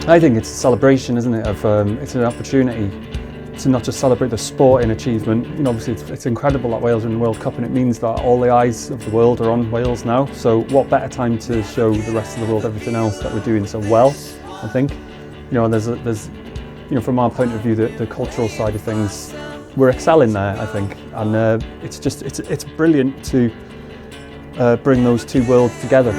I think it's a celebration, isn't it? It's an opportunity to not just celebrate the sporting achievement. You know, obviously it's incredible that Wales are in the World Cup, and it means that all the eyes of the world are on Wales now. So what better time to show the rest of the world everything else that we're doing so well, I think. You know, there's you know, from our point of view, the cultural side of things, we're excelling there, I think. And it's brilliant to bring those two worlds together.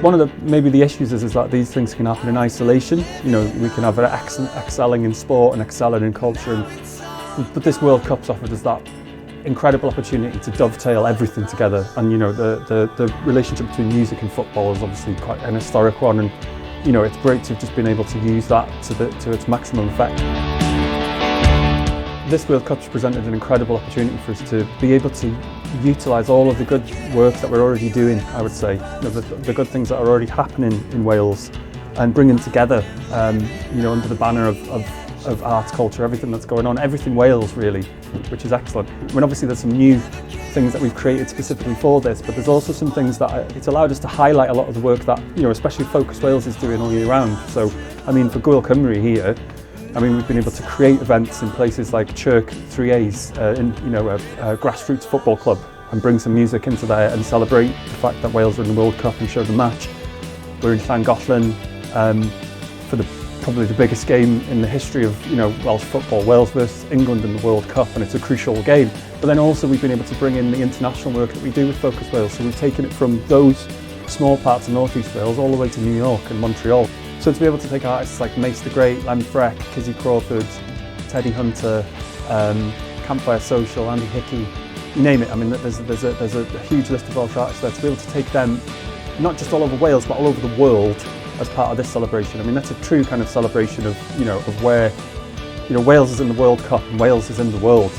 One of maybe the issues is that these things can happen in isolation. You know, we can have excelling in sport and excelling in culture, but this World Cup's offered us that incredible opportunity to dovetail everything together. And you know, the relationship between music and football is obviously quite an historic one, and you know, it's great to have just been able to use that to its maximum effect. This World Cup's presented an incredible opportunity for us to be able to utilise all of the good work that we're already doing, I would say, you know, the good things that are already happening in Wales, and bring them together, you know, under the banner of arts, culture, everything that's going on, everything Wales really, which is excellent. I mean, obviously there's some new things that we've created specifically for this, but there's also some things that it's allowed us to highlight a lot of the work that, you know, especially Focus Wales is doing all year round. So, I mean, for Gwyl here, I mean, we've been able to create events in places like Chirk 3A's, you know, a grassroots football club, and bring some music into there and celebrate the fact that Wales are in the World Cup and show the match. We're in Llangollen for probably the biggest game in the history of, you know, Welsh football, Wales versus England in the World Cup, and it's a crucial game. But then also we've been able to bring in the international work that we do with Focus Wales, so we've taken it from those small parts of North East Wales all the way to New York and Montreal. So to be able to take artists like Mace the Great, Len Freck, Kizzy Crawford, Teddy Hunter, Campfire Social, Andy Hickey, you name it. I mean, there's a huge list of Welsh artists there. To be able to take them, not just all over Wales, but all over the world as part of this celebration. I mean, that's a true kind of celebration of, you know, of where, you know, Wales is in the World Cup and Wales is in the world.